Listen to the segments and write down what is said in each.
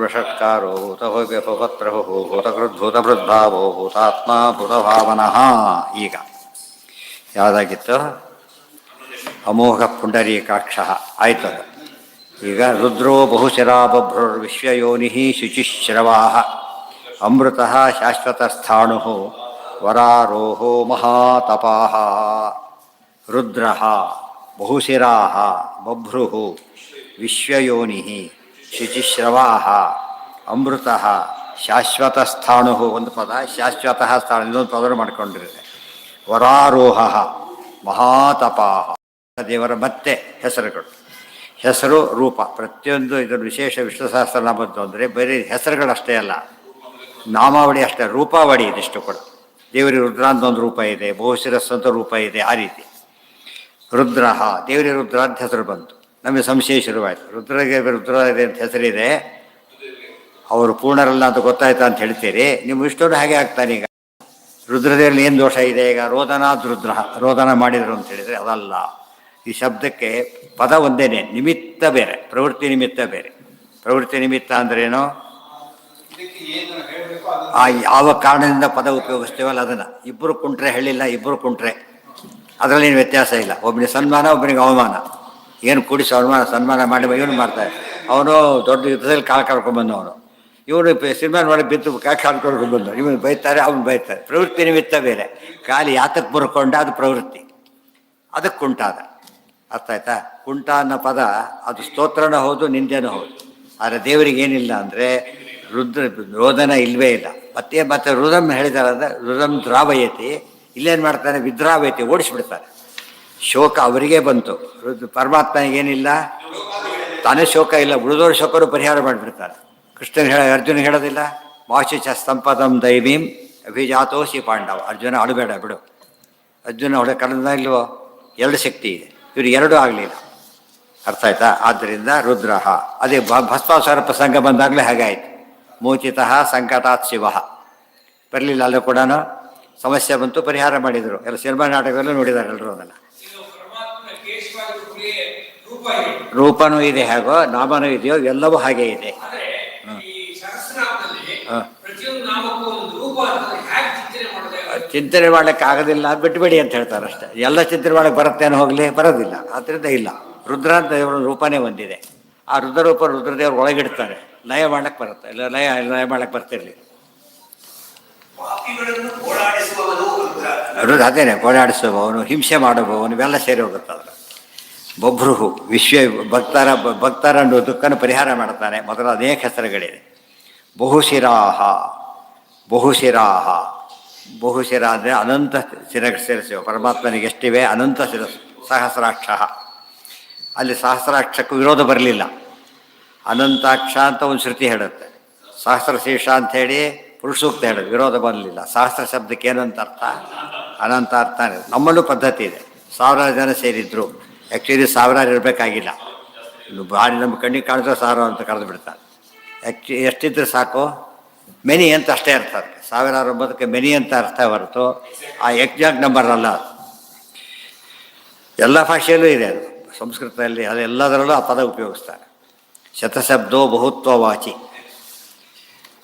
ವೃಷತ್ಕಾರೋ ಭೂತಭವ್ಯಪತ್ರಭೋ ಭೂತಕೃದ್ಭೂತಭೃದ್ಭಾವೋ ಭೂತಾತ್ಮ ಭೂತಭಾವನಃ. ಈಗ ಯಾವುದಾಗಿತ್ತು? ಅಮೋಘ ಪುಂಡರೀಕಾಕ್ಷ ಆಯ್ತದ. ಈಗ ರುದ್ರೋ ಬಹುಶಿರಾ ಬಭ್ರುರ್ವಿಶ್ವಯೋನಿ ಶುಚಿಶ್ರವಾ ಅಮೃತ ಶಾಶ್ವತಸ್ಥಾಣು ವರಾರೋಹೋ ಮಹಾತಪಾ. ರುದ್ರ ಬಹುಶಿರಾ ಬಭ್ರು ವಿಶ್ವಯೋನಿ ಶುಚಿಶ್ರವಾ ಅಮೃತ ಶಾಶ್ವತಸ್ಥಾಣು ಒಂದು ಪದ, ಶಾಶ್ವತ ಸ್ಥಾಣ ಇನ್ನೊಂದು ಪದ ಮಾಡ್ಕೊಂಡಿರುತ್ತೆ. ವರಾರೋಹ ಮಹಾತಪಾ. ದೇವರ ಮತ್ತೆ ಹೆಸರುಗಳು, ಹೆಸರು ರೂಪ ಪ್ರತಿಯೊಂದು ಇದರ ವಿಶೇಷ ವಿಷ್ಣು ಸಹಸ್ರನಾಮದ್ದು ಅಂದರೆ ಬರೀ ಹೆಸರುಗಳಷ್ಟೇ ಅಲ್ಲ, ನಾಮಾವಳಿ ಅಷ್ಟೇ, ರೂಪಾವಳಿ ಇದಿಷ್ಟು ಕೂಡ. ದೇವರಿಗೆ ರುದ್ರ ಅಂತ ಒಂದು ರೂಪ ಇದೆ, ಬಹುಶಿರಸ್ ಅಂತ ರೂಪ ಇದೆ. ಆ ರೀತಿ ರುದ್ರ, ದೇವರಿಗೆ ರುದ್ರ ಅಂತ ಹೆಸರು ಬಂತು. ನಮಗೆ ಸಂಶಯ ಶುರುವಾಯಿತು, ರುದ್ರಗೆ ರುದ್ರ ಇದೆ ಅಂತ ಹೆಸರಿದೆ, ಅವರು ಪೂರ್ಣರಲ್ಲ ಅಂತ ಗೊತ್ತಾಯ್ತಾ ಅಂತ ಹೇಳ್ತೀರಿ. ನೀವು ಇಷ್ಟೊಂದು ಹಾಗೆ ಆಗ್ತಾನೆ. ಈಗ ರುದ್ರದೇವರಲ್ಲಿ ಏನು ದೋಷ ಇದೆ? ಈಗ ರೋದನಾದ್ ರುದ್ರ, ರೋದನ ಮಾಡಿದರು ಅಂತ ಹೇಳಿದರೆ ಅದಲ್ಲ. ಈ ಶಬ್ದಕ್ಕೆ ಪದ ಒಂದೇನೆ, ನಿಮಿತ್ತ ಬೇರೆ, ಪ್ರವೃತ್ತಿ ನಿಮಿತ್ತ ಬೇರೆ. ಪ್ರವೃತ್ತಿ ನಿಮಿತ್ತ ಅಂದ್ರೇನು? ಆ ಯಾವ ಕಾರಣದಿಂದ ಪದ ಉಪಯೋಗಿಸ್ತೇವಲ್ಲ ಅದನ್ನು. ಇಬ್ಬರು ಕುಂಟ್ರೆ ಹೇಳಿಲ್ಲ, ಇಬ್ಬರು ಕುಂಟ್ರೆ ಅದರಲ್ಲಿ ಏನು ವ್ಯತ್ಯಾಸ ಇಲ್ಲ. ಒಬ್ಬನಿಗೆ ಸನ್ಮಾನ, ಒಬ್ಬನಿಗೆ ಅವಮಾನ. ಏನು ಕೂಡಿಸಿ ಸನ್ಮಾನ ಮಾಡಿ ಇವನು ಮಾಡ್ತಾರೆ. ಅವನು ದೊಡ್ಡ ಯುದ್ಧದಲ್ಲಿ ಕಾಲು ಕಳ್ಕೊಂಡ್ಬಂದವನು, ಇವನು ಸಿನಿಮಾ ನೋಡಿ ಬಿದ್ದು ಕಾಲು ಕಳ್ಕೊಂಡ್ಬಂದು, ಇವನು ಬೈತಾರೆ, ಅವನು ಬೈತಾರೆ. ಪ್ರವೃತ್ತಿ ನಿಮಿತ್ತ ಬೇರೆ. ಖಾಲಿ ಯಾತಕ್ಕೆ ಬರ್ಕೊಂಡ ಅದು ಪ್ರವೃತ್ತಿ, ಅದಕ್ಕೆ ಕುಂಟಾದ. ಅರ್ಥ ಆಯ್ತಾ? ಕುಂಟ ಅನ್ನೋ ಪದ ಅದು ಸ್ತೋತ್ರನೂ ಹೌದು, ನಿಂದೆನೂ ಹೌದು. ಆದರೆ ದೇವರಿಗೆ ಏನಿಲ್ಲ ಅಂದರೆ ರೋದನ ಇಲ್ಲವೇ ಇಲ್ಲ. ಮತ್ತೆ ರುದಮ್ ಹೇಳಿದಾರೆ, ರುದಮ್ ದ್ರಾವಯತಿ. ಇಲ್ಲೇನು ಮಾಡ್ತಾನೆ? ವಿದ್ರಾವಯತಿ, ಓಡಿಸ್ಬಿಡ್ತಾನೆ. ಶೋಕ ಅವರಿಗೆ ಬಂತು, ಪರಮಾತ್ಮನಿಗೇನಿಲ್ಲ, ತಾನೇ ಶೋಕ ಇಲ್ಲ, ಉಳಿದೋರ ಶೋಕರು ಪರಿಹಾರ ಮಾಡಿಬಿಡ್ತಾರೆ. ಕೃಷ್ಣನ್ ಅರ್ಜುನ ಹೇಳೋದಿಲ್ಲ, ಮಾಶಿಚ ಸಂಪದಂ ದೈವೀಂ ಅಭಿಜಾತೋಸಿ ಪಾಂಡವ. ಅರ್ಜುನ ಅಳಬೇಡ ಬಿಡು. ಅರ್ಜುನ ಕಳೆದ ಇಲ್ವೋ? ಎರಡು ಶಕ್ತಿ ಇದೆ, ಇವರು ಎರಡೂ ಆಗಲಿಲ್ಲ. ಅರ್ಥ ಆಯ್ತಾ? ಆದ್ದರಿಂದ ರುದ್ರ. ಅದೇ ಭಸ್ಮಾಸುರ ಪ್ರಸಂಗ ಬಂದಾಗಲೇ ಹಾಗೆ ಆಯಿತು. ಮೋಚಿತ ಸಂಕಟಾತ್ ಶಿವ ಬರಲಿಲ್ಲ, ಅಲ್ಲೂ ಕೂಡ ಸಮಸ್ಯೆ ಬಂತು, ಪರಿಹಾರ ಮಾಡಿದರು. ಎಲ್ಲ ಸಿನಿಮಾ ನಾಟಕದಲ್ಲೂ ನೋಡಿದ್ದಾರೆ ಎಲ್ಲರೂ ಅದನ್ನು. ರೂಪನೂ ಇದೆ, ಹೇಗೋ ನಾಮನೂ ಇದೆಯೋ, ಎಲ್ಲವೂ ಹಾಗೆ ಇದೆ. ಚಿಂತನೆ ಮಾಡ್ಲಿಕ್ಕೆ ಆಗೋದಿಲ್ಲ, ಬಿಟ್ಟುಬಿಡಿ ಅಂತ ಹೇಳ್ತಾರೆ ಅಷ್ಟೇ. ಎಲ್ಲ ಚಿಂತನೆ ಮಾಡಕ್ಕೆ ಬರುತ್ತೇನೋ, ಹೋಗಲಿ, ಬರೋದಿಲ್ಲ. ಆದ್ದರಿಂದ ಇಲ್ಲ. ರುದ್ರ ಅಂತ ದೇವರ ರೂಪನೇ ಒಂದಿದೆ. ಆ ರುದ್ರರೂಪ ರುದ್ರದೇವ್ರ ಒಳಗಿಡ್ತಾರೆ, ಲಯ ಮಾಡ್ಲಿಕ್ಕೆ ಬರುತ್ತೆ. ಇಲ್ಲ ಲಯ ಮಾಡ್ಲಿಕ್ಕೆ ಬರ್ತಿರ್ಲಿಲ್ಲ. ಅದೇನೆ, ಓಡಾಡಿಸುವವನು, ಹಿಂಸೆ ಮಾಡುವವನು, ಇವೆಲ್ಲ ಸೇರಿ ಹೋಗುತ್ತಲ್ಲ. ಬಭ್ರುಹು ಭಕ್ತರ ದುಃಖನ ಪರಿಹಾರ ಮಾಡ್ತಾನೆ. ಮೊದಲು ಅನೇಕ ಹೆಸರುಗಳಿದೆ. ಬಹುಶಿರಾಹ, ಬಹುಶಿರ ಅಂದರೆ ಅನಂತ ಶಿರಸ್ಸು. ಪರಮಾತ್ಮನಿಗೆ ಎಷ್ಟಿವೆ? ಅನಂತ ಶಿರಸ್ಸು. ಸಹಸ್ರಾಕ್ಷ, ಅಲ್ಲಿ ಸಹಸ್ರಾಕ್ಷಕ್ಕೂ ವಿರೋಧ ಬರಲಿಲ್ಲ. ಅನಂತಾಕ್ಷ ಅಂತ ಒಂದು ಶ್ರುತಿ ಹೇಳುತ್ತೆ, ಸಹಸ್ರಶೀರ್ಷ ಅಂಥೇಳಿ ಪುರುಷಸೂಕ್ತ ಹೇಳೋದು, ವಿರೋಧ ಬರಲಿಲ್ಲ. ಸಹಸ್ರ ಶಬ್ದಕ್ಕೆ ಏನಂತ ಅರ್ಥ? ಅನಂತ ಅರ್ಥ. ನಮ್ಮಲ್ಲೂ ಪದ್ಧತಿ ಇದೆ, ಸಾವಿರಾರು ಜನ ಸೇರಿದ್ರು. ಆ್ಯಕ್ಚುಲಿ ಸಾವಿರಾರು ಇರಬೇಕಾಗಿಲ್ಲ, ಭಾರಿ ನಮ್ಮ ಕಣ್ಣಿಗೆ ಕಾಣಿದ್ರೆ ಸಾವಿರ ಅಂತ ಕರೆದು ಬಿಡ್ತಾರೆ. ಎಷ್ಟಿದ್ರೆ ಸಾಕು, ಮೆನಿ ಅಂತ ಅಷ್ಟೇ ಅರ್ಥ. ಅದಕ್ಕೆ ಸಾವಿರಾರು ಎಂಬುದಕ್ಕೆ ಮೆನಿ ಅಂತ ಅರ್ಥ ಹೊರತು ಆ ಎಕ್ಸಾಕ್ಟ್ ನಂಬರ್ ಅಲ್ಲ. ಎಲ್ಲ ಭಾಷೆಯಲ್ಲೂ ಇದೆ ಅದು, ಸಂಸ್ಕೃತದಲ್ಲಿ ಅದೆಲ್ಲದರಲ್ಲೂ ಆ ಪದ ಉಪಯೋಗಿಸ್ತಾರೆ. ಶತಶಬ್ದೋ ಬಹುತ್ವ ವಾಚಿ.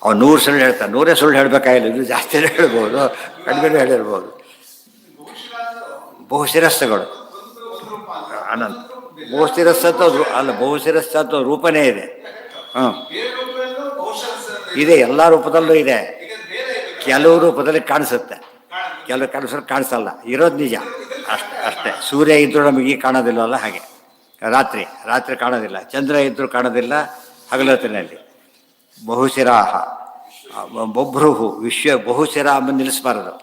ಅವ್ನು 100 ಸುಳ್ಳು ಹೇಳ್ತಾನೆ, 100 ಸುಳ್ಳು ಹೇಳಬೇಕಾಗಿಲ್ಲ, ಇದು ಜಾಸ್ತಿನೇ ಹೇಳ್ಬೋದು, ಕಡಿಮೆ ಹೇಳಿರ್ಬೋದು. ಬಹುಶಿರಸ್ಸುಗಳು ಅನಂತ. ಬಹುಶಿರಸ್ಸತ್ತು ಅಲ್ಲ, ಬಹುಶಿರಸ್ಸತ್ತು ರೂಪನೇ ಇದೆ. ಇದೆ, ಎಲ್ಲ ರೂಪದಲ್ಲೂ ಇದೆ. ಕೆಲವು ರೂಪದಲ್ಲಿ ಕಾಣಿಸುತ್ತೆ, ಕೆಲವು ಕಾಣಿಸಲ್ಲ. ಇರೋದು ನಿಜ ಅಷ್ಟೇ. ಸೂರ್ಯ ಇದ್ದರೂ ನಮಗೆ ಈಗ ಕಾಣೋದಿಲ್ಲವಲ್ಲ, ಹಾಗೆ ರಾತ್ರಿ ಕಾಣೋದಿಲ್ಲ, ಚಂದ್ರ ಇದ್ದರೂ ಕಾಣೋದಿಲ್ಲ ಹಗಲೊತ್ತಿನಲ್ಲಿ. ಬಹುಶಿರಾಹ ಬಭ್ರುಹು ಬಹುಶಿರ ಅಂಬಂದು ನಿಲ್ಲಿಸಬಾರದು,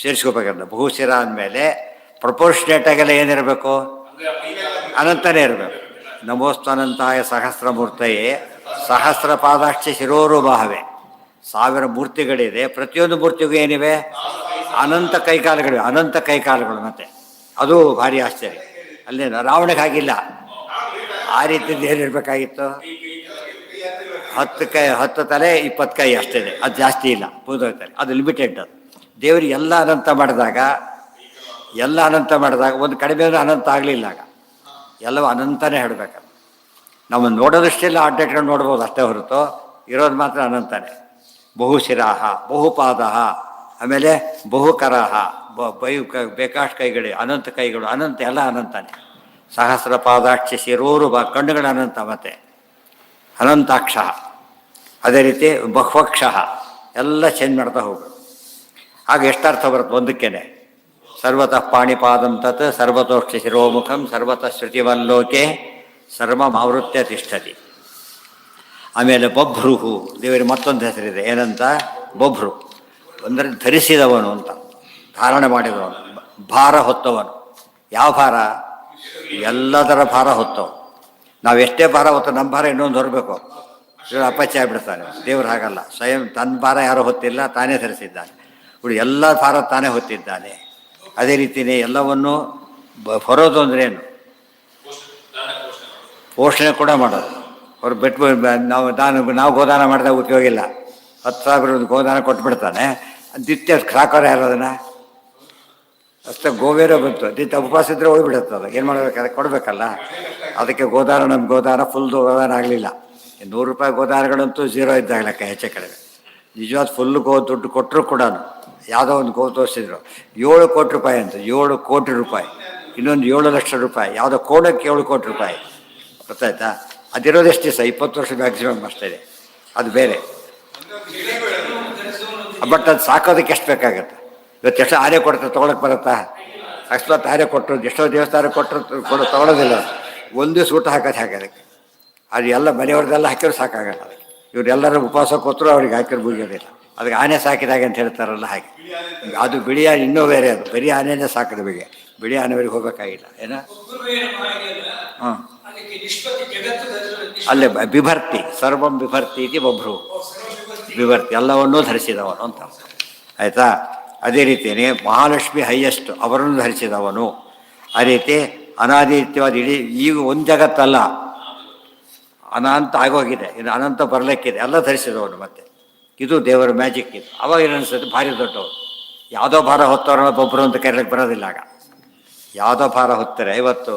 ಸೇರಿಸ್ಕೋಬೇಕಂದ್ರೆ. ಬಹುಶಿರ ಅಂದಮೇಲೆ ಪ್ರಪೋರ್ಷನೇಟಾಗೆಲ್ಲ ಏನಿರಬೇಕು? ಅನಂತನೇ ಇರಬೇಕು. ನಮೋಸ್ತನಂತಾಯ ಸಹಸ್ರಮೂರ್ತಯೇ ಸಹಸ್ರ ಪಾದಾಕ್ಷ ಶಿರೋರುಬಾಹವೆ. 1000 ಮೂರ್ತಿಗಳಿದೆ, ಪ್ರತಿಯೊಂದು ಮೂರ್ತಿಗೂ ಏನಿವೆ? ಅನಂತ ಕೈಕಾಲುಗಳಿವೆ, ಅನಂತ ಕೈಕಾಲುಗಳು. ಮತ್ತೆ ಅದು ಭಾರಿ ಆಶ್ಚರ್ಯ. ಅಲ್ಲೇನು ರಾವಣಗೆ ಹಾಗಿಲ್ಲ, ಆ ರೀತಿಯಿಂದ ಏನಿರಬೇಕಾಗಿತ್ತು? 10 ತಲೆ 20 ಕೈ ಅಷ್ಟೇ, ಅದು ಜಾಸ್ತಿ ಇಲ್ಲ, ಮುಗಿದೋಗ್ತಾರೆ. ಅದು ಲಿಮಿಟೆಡ್. ಅದು ದೇವರಿಗೆ ಎಲ್ಲ ಅನಂತ ಮಾಡಿದಾಗ ಒಂದು ಕಡಿಮೆ ಅನಂತ ಆಗಲಿಲ್ಲ. ಆಗ ಎಲ್ಲವೂ ಅನಂತನೇ ಹೇಳಬೇಕಲ್ಲ. ನಾವು ನೋಡೋದಷ್ಟೆಲ್ಲ ಅಡ್ಡಾಡ್ಕೊಂಡು ನೋಡ್ಬೋದು ಅಷ್ಟೇ ಹೊರತು ಇರೋದು ಮಾತ್ರ ಅನಂತಾನೆ. ಬಹುಶಿರಾಹ ಬಹುಪಾದಃ, ಆಮೇಲೆ ಬಹುಕರಹ, ಬೇಕಾಷ್ಟು ಕೈಗಳು, ಅನಂತ ಕೈಗಳು, ಅನಂತ ಎಲ್ಲ ಅನಂತಾನೆ. ಸಹಸ್ರ ಪಾದಾಕ್ಷ ಶಿರೋರು ಕಣ್ಣುಗಳು ಅನಂತ, ಮತ್ತೆ ಅನಂತಾಕ್ಷ. ಅದೇ ರೀತಿ ಬಹ್ವಕ್ಷ, ಎಲ್ಲ ಚೇಂಜ್ ಮಾಡ್ತಾ ಹೋಗು. ಆಗ ಎಷ್ಟರ್ಥ ಬರುತ್ತೆ ಒಂದಕ್ಕೇನೆ. ಸರ್ವತಃ ಪಾಣಿಪಾದಂ ತತ್ ಸರ್ವತೋಕ್ಷ ಶಿರೋಮುಖಂ ಸರ್ವತಃ ಶ್ರುತಿವಲ್ಲೋಕೆ ಸರ್ವಮಾವೃತ್ಯ ತಿಷ್ಠತಿ. ಆಮೇಲೆ ಬಭ್ರುಹು, ದೇವರಿಗೆ ಮತ್ತೊಂದು ಹೆಸರಿದೆ, ಏನಂತ? ಬಭ್ರು ಅಂದರೆ ಧರಿಸಿದವನು ಅಂತ, ಧಾರಣೆ ಮಾಡಿದವನು, ಭಾರ ಹೊತ್ತವನು. ಯಾವ ಭಾರ? ಎಲ್ಲದರ ಭಾರ ಹೊತ್ತವನು. ನಾವು ಎಷ್ಟೇ ಭಾರ ಹೊತ್ತು ನಮ್ಮ ಭಾರ ಇನ್ನೊಂದು ಹೊರಬೇಕು, ಇವರು ಅಪಚಯ ಆಗ್ಬಿಡ್ತಾನೆ. ದೇವರು ಹಾಗಲ್ಲ, ಸ್ವಯಂ ತನ್ನ ಭಾರ ಯಾರೂ ಹೊತ್ತಿಲ್ಲ, ತಾನೇ ಧರಿಸಿದ್ದಾನೆ. ಇವರು ಎಲ್ಲ ಭಾರ ತಾನೇ ಹೊತ್ತಿದ್ದಾನೆ. ಅದೇ ರೀತಿಯೇ ಎಲ್ಲವನ್ನು ಹೊರೋದು ಅಂದ್ರೇನು? ಪೋಷಣೆ ಕೂಡ ಮಾಡೋದು. ಅವ್ರು ಬಿಟ್ಟು ನಾವು ಗೋದಾನ ಮಾಡಿದಾಗ ಉಪಯೋಗ ಇಲ್ಲ. 10,000 ಗೋದಾನ ಕೊಟ್ಬಿಡ್ತಾನೆ, ನಿತ್ಯ ಸಾಕೋರು ಯಾರು ಅದನ್ನು? ಅಷ್ಟೇ ಗೋವೇರೋ ಬಂತು, ನಿತ್ಯ ಉಪವಾಸ ಇದ್ದರೆ ಹೋಗ್ಬಿಡುತ್ತೆ. ಅದು ಏನು ಮಾಡಬೇಕು? ಅದಕ್ಕೆ ಕೊಡಬೇಕಲ್ಲ. ಅದಕ್ಕೆ ಗೋದಾನ, ನಮ್ಮ ಗೋದಾನ ಫುಲ್ ಗೋದಾನ ಆಗಲಿಲ್ಲ. ₹100 ಗೋದಾನಗಳಂತೂ ಝೀರೋ ಇದ್ದಾಗ ಲೆಕ್ಕ, ಹೆಚ್ಚೆ ಕಡಿಮೆ. ನಿಜವಾದ ಫುಲ್ ದುಡ್ಡು ಕೊಟ್ಟರು ಕೂಡ ಯಾವುದೋ ಒಂದು ಗೋ ತೋರಿಸಿದ್ರು, ₹7 ಕೋಟಿ ಅಂತ, ₹7 ಕೋಟಿ, ಇನ್ನೊಂದು ₹7 ಲಕ್ಷ, ಯಾವುದೋ ಕೋಣಕ್ಕೆ ₹7 ಕೋಟಿ. ಗೊತ್ತಾಯ್ತಾ? ಅದಿರೋದೆಷ್ಟು ದಿವಸ? 20 ವರ್ಷ ಮ್ಯಾಕ್ಸಿಮಮ್ ಅಷ್ಟೇ. ಅದು ಬೇರೆ. ಬಟ್ ಅದು ಸಾಕೋದಕ್ಕೆ ಎಷ್ಟು ಬೇಕಾಗತ್ತೆ? ಇವತ್ತು ಎಷ್ಟು ಆನೆ ಕೊಡ್ತಾರೆ, ತೊಗೊಳಕ್ಕೆ ಬರುತ್ತಾ? ಅಕಸ್ಮಾತ್ ಆನೆ ಕೊಟ್ಟರು, ಎಷ್ಟೋ ದೇವಸ್ಥಾನ ಕೊಟ್ಟರು ತೊಗೊಳೋದಿಲ್ಲ. ಒಂದು ದಿವಸ ಊಟ ಹಾಕೋದು ಹಾಕೋದಕ್ಕೆ. ಅದು ಎಲ್ಲ ಮನೆಯವ್ರದ್ದೆಲ್ಲ ಹಾಕಿದ್ರು ಸಾಕಾಗಲ್ಲ ಅದಕ್ಕೆ. ಇವರೆಲ್ಲರೂ ಉಪವಾಸ ಕೊಟ್ಟರು ಅವ್ರಿಗೆ ಹಾಕಿದ್ರು ಮುಗಿಯೋದಿಲ್ಲ. ಅದಕ್ಕೆ ಆನೆ ಸಾಕಿದಾಗ ಅಂತ ಹೇಳ್ತಾರಲ್ಲ ಹಾಗೆ. ಅದು ಬಿಳಿ ಆನೆ ಇನ್ನೂ ಬೇರೆ, ಅದು ಬರೀ ಆನೆಯೇ ಸಾಕಿದ ಬಗ್ಗೆ, ಬಿಳಿ ಆನೆವರೆಗೆ ಹೋಗಬೇಕಾಗಿಲ್ಲ. ಏನ? ಹಾಂ, ಅಲ್ಲೇ ಬಿಭರ್ತಿ, ಸರ್ವಂ ಬಿಭರ್ತಿ ಇತಿ ಬಭ್ರು. ವಿವರ್ತಿ, ಎಲ್ಲವನ್ನೂ ಧರಿಸಿದವನು ಅಂತ. ಆಯಿತಾ? ಅದೇ ರೀತಿಯೇ ಮಹಾಲಕ್ಷ್ಮಿ ಹೈಯೆಸ್ಟ್, ಅವರನ್ನು ಧರಿಸಿದವನು. ಆ ರೀತಿ ಅನಾದಿತ್ಯವಾದ ಇಡೀ ಈಗ ಒಂದು ಜಗತ್ತಲ್ಲ, ಅನಂತ ಆಗೋಗಿದೆ, ಇನ್ನು ಅನಂತ ಬರಲಿಕ್ಕಿದೆ, ಎಲ್ಲ ಧರಿಸಿದವನು. ಮತ್ತೆ ಇದು ದೇವರ ಮ್ಯಾಜಿಕ್. ಇದು ಅವಾಗ ಏನನ್ಸುತ್ತೆ? ಭಾರಿ ದೊಡ್ಡವರು. ಯಾವುದೋ ಭಾರ ಹೊತ್ತವ್ರನ್ನ ಒಬ್ಬರು ಅಂತ ಕರೆಯಲಿಕ್ಕೆ ಬರೋದಿಲ್ಲ. ಆಗ ಯಾವುದೋ ಭಾರ ಹೊತ್ತಾರೆ. ಇವತ್ತು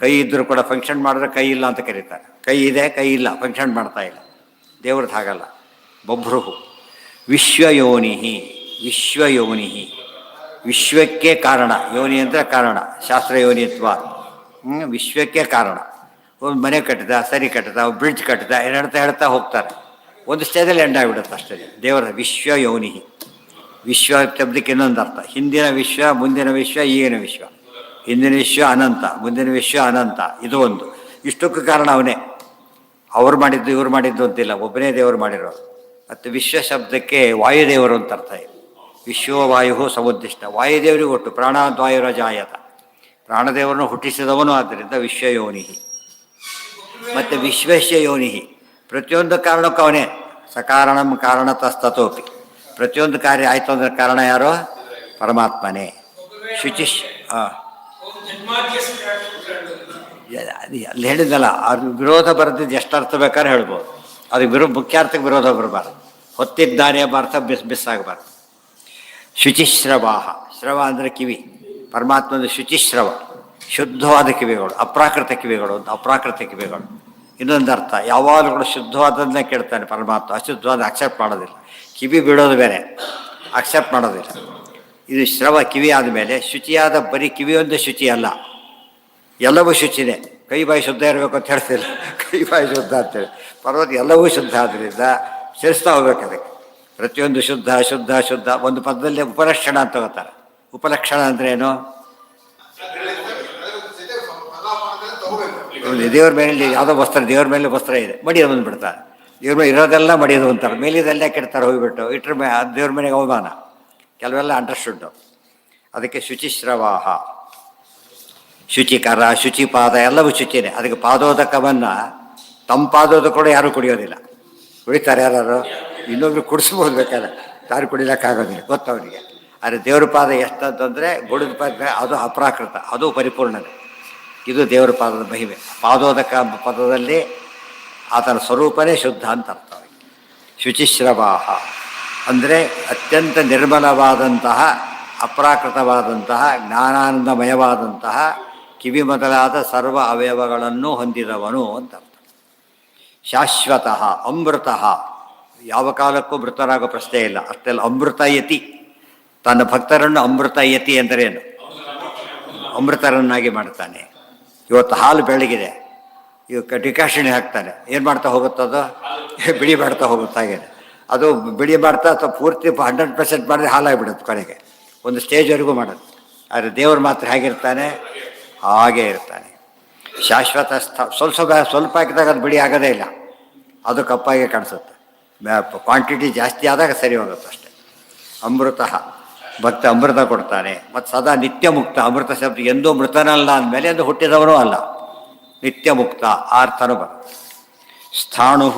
ಕೈ ಇದ್ದರೂ ಕೂಡ ಫಂಕ್ಷನ್ ಮಾಡಿದ್ರೆ ಕೈ ಇಲ್ಲ ಅಂತ ಕರೀತಾರೆ. ಕೈ ಇದೆ, ಕೈ ಇಲ್ಲ, ಫಂಕ್ಷನ್ ಮಾಡ್ತಾ ಇಲ್ಲ. ದೇವ್ರದ್ದು ಹಾಗಲ್ಲ. ಬಭ್ರುಹು ವಿಶ್ವಯೋನಿಹಿ, ವಿಶ್ವಯೋನಿಹಿ, ವಿಶ್ವಕ್ಕೆ ಕಾರಣ. ಯೋನಿ ಅಂದರೆ ಕಾರಣ, ಶಾಸ್ತ್ರ ಯೋನಿತ್ವ. ವಿಶ್ವಕ್ಕೆ ಕಾರಣ. ಒಂದು ಮನೆ ಕಟ್ಟಿದ, ಸರಿ ಕಟ್ಟಿದ, ಬ್ರಿಡ್ಜ್ ಕಟ್ಟಿದ, ಹೇಳ್ತಾ ಹೋಗ್ತಾರೆ. ಒಂದು ಸ್ಟೇಜಲ್ಲಿ ಎಂಡ್ ಆಗಿಬಿಡುತ್ತೆ ಅಷ್ಟೇ. ದೇವರ ವಿಶ್ವಯೋನಿಹಿ. ವಿಶ್ವ ಶಬ್ದಕ್ಕೆ ಇನ್ನೊಂದು ಅರ್ಥ. ಹಿಂದಿನ ವಿಶ್ವ, ಮುಂದಿನ ವಿಶ್ವ, ಈಗಿನ ವಿಶ್ವ. ಹಿಂದಿನ ವಿಶ್ವ ಅನಂತ, ಮುಂದಿನ ವಿಶ್ವ ಅನಂತ. ಇದು ಒಂದು. ಇಷ್ಟಕ್ಕೂ ಕಾರಣ ಅವನೇ. ಅವ್ರು ಮಾಡಿದ್ದು ಇವ್ರು ಮಾಡಿದ್ದು ಅಂತಿಲ್ಲ, ಒಬ್ಬನೇ ದೇವರು ಮಾಡಿರೋರು. ಮತ್ತು ವಿಶ್ವ ಶಬ್ದಕ್ಕೆ ವಾಯುದೇವರು ಅಂತ ಅರ್ಥ ಇದೆ. ವಿಶ್ವ ವಾಯು ಸಮುದ್ದಿಷ್ಟ. ವಾಯುದೇವರಿಗೂ ಒಟ್ಟು ಪ್ರಾಣಾದ್ವಾಯುರ ಜಾಯತ, ಪ್ರಾಣದೇವರನ್ನು ಹುಟ್ಟಿಸಿದವನು. ಆದ್ದರಿಂದ ವಿಶ್ವಯೋನಿಹಿ. ಮತ್ತು ವಿಶ್ವೇಶ್ವ ಯೋನಿಹಿ, ಪ್ರತಿಯೊಂದು ಕಾರಣಕ್ಕೂ ಅವನೇ. ಸಕಾರಣಂ ಕಾರಣತಸ್ತತೋಪಿ, ಪ್ರತಿಯೊಂದು ಕಾರ್ಯ ಆಯಿತು ಅಂದರೆ ಕಾರಣ ಯಾರೋ? ಪರಮಾತ್ಮನೇ. ಶುಚಿಶ್ ಅಲ್ಲಿ ಹೇಳಿದ್ನಲ್ಲ, ಅದು ವಿರೋಧ ಬರೆದಿದ್ದು ಎಷ್ಟು ಅರ್ಥ ಬೇಕಾದ್ರೆ ಹೇಳ್ಬೋದು. ಅದು ಮುಖ್ಯಾರ್ಥಕ್ಕೆ ವಿರೋಧ ಬರಬಾರ್ದು. ಹೊತ್ತಿದ್ದಾನೆ ಎಂಬ ಅರ್ಥ ಮಿಸ್ಸಾಗಬಾರ್ದು. ಶುಚಿಶ್ರವಾಹ, ಶ್ರವ ಅಂದರೆ ಕಿವಿ. ಪರಮಾತ್ಮನ ಶುಚಿಶ್ರವ, ಶುದ್ಧವಾದ ಕಿವಿಗಳು. ಅಪ್ರಾಕೃತ ಕಿವಿಗಳು ಅಂತ, ಅಪ್ರಾಕೃತ ಕಿವಿಗಳು. ಇನ್ನೊಂದು ಅರ್ಥ, ಯಾವಾಗಲೂ ಕೂಡ ಶುದ್ಧವಾದದನ್ನೇ ಕೇಳ್ತಾನೆ ಪರಮಾತ್ಮ, ಅಶುದ್ಧವಾದ ಅಕ್ಸೆಪ್ಟ್ ಮಾಡೋದಿಲ್ಲ. ಕಿವಿ ಬಿಡೋದು ಬೇರೆ, ಅಕ್ಸೆಪ್ಟ್ ಮಾಡೋದಿಲ್ಲ. ಇದು ಶ್ರವ, ಕಿವಿ ಆದಮೇಲೆ ಶುಚಿಯಾದ ಬರೀ ಕಿವಿಯೊಂದೇ ಶುಚಿ ಅಲ್ಲ, ಎಲ್ಲವೂ ಶುಚಿನೇ. ಕೈ ಬಾಯಿ ಶುದ್ಧ ಇರಬೇಕು ಅಂತ ಹೇಳ್ತಿಲ್ಲ, ಕೈ ಬಾಯಿ ಶುದ್ಧ ಅಂತೇಳಿ ಪರ್ವತ ಎಲ್ಲವೂ ಶುದ್ಧ. ಆದ್ದರಿಂದ ಸೇರಿಸ್ತಾ ಹೋಗ್ಬೇಕು ಅದಕ್ಕೆ. ಪ್ರತಿಯೊಂದು ಶುದ್ಧ ಶುದ್ಧ ಶುದ್ಧ. ಒಂದು ಪದದಲ್ಲೇ ಉಪಲಕ್ಷಣ ಅಂತ ಹೋಗ್ತಾರೆ. ಉಪಲಕ್ಷಣ ಅಂದರೆ ಏನು? ದೇವ್ರ ಮೇಲೆ ಯಾವುದೋ ವಸ್ತ್ರ, ದೇವ್ರ ಮೇಲೆ ವಸ್ತ್ರ ಇದೆ, ಮಡಿಯೋದು ಬಂದುಬಿಡ್ತಾರೆ. ದೇವ್ರ ಮೇಲೆ ಇರೋದೆಲ್ಲ ಮಡಿಯೋದು ಅಂತಾರೆ. ಮೇಲಿದೆಲ್ಲ ಕೆಡ್ತಾರೆ, ಹೋಗಿಬಿಟ್ಟು ಇಟ್ರ ದೇವ್ರ ಮನೆಗೆ ಅವಮಾನ. ಕೆಲವೆಲ್ಲ ಅಂಡರ್ಸ್ಟುಡ್ಡು. ಅದಕ್ಕೆ ಶುಚಿಶ್ರವಾಹ, ಶುಚಿಕರ, ಶುಚಿಪಾದ ಎಲ್ಲವೂ ಶುಚಿನೇ. ಅದಕ್ಕೆ ಪಾದೋದಕವನ್ನು ತಮ್ಮ ಪಾದೋದಕ ಕೂಡ ಯಾರೂ ಕುಡಿಯೋದಿಲ್ಲ. ಕುಡಿತಾರೆ ಯಾರು? ಇನ್ನೊಬ್ರು ಕುಡಿಸ್ಬೋದು ಬೇಕಾದ್ರೆ, ಯಾರು ಕುಡಿಯೋಕ್ಕಾಗೋದಿಲ್ಲ, ಗೊತ್ತವರಿಗೆ. ಆದರೆ ದೇವ್ರ ಪಾದ ಎಷ್ಟಂತಂದರೆ ಗುಡದ ಪಾದ, ಅದು ಅಪ್ರಾಕೃತ, ಅದು ಪರಿಪೂರ್ಣತೆ. ಇದು ದೇವರ ಪಾದದ ಮಹಿಮೆ. ಪಾದೋದಕ ಪದದಲ್ಲಿ ಆತನ ಸ್ವರೂಪನೇ ಶುದ್ಧ ಅಂತ ಅರ್ಥ. ಶುಚಿಶ್ರವಾಹ ಅಂದರೆ ಅತ್ಯಂತ ನಿರ್ಮಲವಾದಂತಹ, ಅಪ್ರಾಕೃತವಾದಂತಹ, ಜ್ಞಾನಾನಂದಮಯವಾದಂತಹ ಕಿವಿ ಮೊದಲಾದ ಸರ್ವ ಅವಯವಗಳನ್ನು ಹೊಂದಿದವನು ಅಂತ ಅರ್ಥ. ಶಾಶ್ವತಃ, ಅಮೃತಃ, ಯಾವ ಕಾಲಕ್ಕೂ ಮೃತರಾಗೋ ಪ್ರಶ್ನೆ ಇಲ್ಲ. ಅಷ್ಟೆಲ್ಲ ಅಮೃತಯತಿ, ತನ್ನ ಭಕ್ತರನ್ನು ಅಮೃತಯತಿ ಅಂದರೇನು? ಅಮೃತರನ್ನಾಗಿ ಮಾಡ್ತಾನೆ. ಇವತ್ತು ಹಾಲು ಬೆಳಗಿದೆ, ಇವಾಗ ಡಿಕಾಷನ್ ಹಾಕ್ತಾನೆ, ಏನು ಮಾಡ್ತಾ ಹೋಗುತ್ತದು? ಬಿಳಿ ಮಾಡ್ತಾ ಹೋಗುತ್ತಾಗೇನೆ. ಅದು ಬಿಳಿ ಮಾಡ್ತಾ ಅಥವಾ ಪೂರ್ತಿ 100% ಮಾಡಿದ್ರೆ ಹಾಲಾಗಿಬಿಡುತ್ತೆ ಕೊನೆಗೆ, ಒಂದು ಸ್ಟೇಜ್ವರೆಗೂ ಮಾಡೋದು. ಆದರೆ ದೇವರು ಮಾತ್ರ ಹೇಗಿರ್ತಾನೆ? ಹಾಗೇ ಇರ್ತಾನೆ. ಶಾಶ್ವತ ಸ್ವಲ್ಪ ಹಾಕಿದಾಗ ಅದು ಬಿಳಿ ಆಗೋದೇ ಇಲ್ಲ, ಅದು ಕಪ್ಪಾಗೆ ಕಾಣಿಸುತ್ತೆ. ಕ್ವಾಂಟಿಟಿ ಜಾಸ್ತಿ ಆದಾಗ ಸರಿ ಹೋಗುತ್ತೆ ಅಷ್ಟೆ. ಅಮೃತ, ಭಕ್ತ ಅಮೃತ ಕೊಡ್ತಾನೆ. ಮತ್ತು ಸದಾ ನಿತ್ಯ ಮುಕ್ತ. ಅಮೃತ ಶಬ್ದ ಎಂದೂ ಮೃತನಲ್ಲ ಅಂದಮೇಲೆ ಅದು ಹುಟ್ಟಿದವನೂ ಅಲ್ಲ, ನಿತ್ಯ ಮುಕ್ತ ಆ ಅರ್ಥನೂ ಬರುತ್ತೆ. ಸ್ಥಾಣು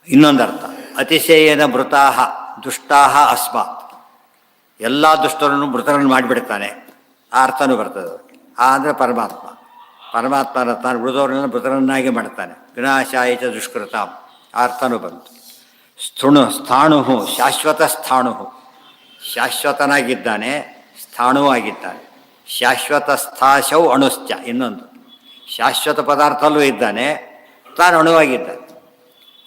ಇನ್ನೊಂದು ಅರ್ಥ, ಅತಿಶಯನ ಮೃತಾಹ ದುಷ್ಟಾಹ ಅಸ್ಮಾತ್, ಎಲ್ಲ ದುಷ್ಟರನ್ನು ಮೃತರನ್ನು ಮಾಡಿಬಿಡ್ತಾನೆ, ಆ ಅರ್ಥನೂ ಬರ್ತದೆ. ಆ ಅಂದರೆ ಪರಮಾತ್ಮ. ಪರಮಾತ್ಮನ ತಾನು ಉಳಿದವರನ್ನು ಮೃತರನ್ನಾಗಿ ಮಾಡ್ತಾನೆ. ವಿನಾಶಾಯ ಚ ದುಷ್ಕೃತ, ಆ ಅರ್ಥನೂ ಬಂತು. ಸ್ಥಾಣು ಶಾಶ್ವತ ಸ್ಥಾಣು, ಶಾಶ್ವತನಾಗಿದ್ದಾನೆ, ಸ್ಥಾಣೂ ಆಗಿದ್ದಾನೆ. ಶಾಶ್ವತ ಸ್ಥಾಶೌ ಅಣುಶ್ಚ, ಇನ್ನೊಂದು ಶಾಶ್ವತ ಪದಾರ್ಥಲ್ಲೂ ಇದ್ದಾನೆ, ತಾನು ಅಣುವಾಗಿದ್ದಾನೆ.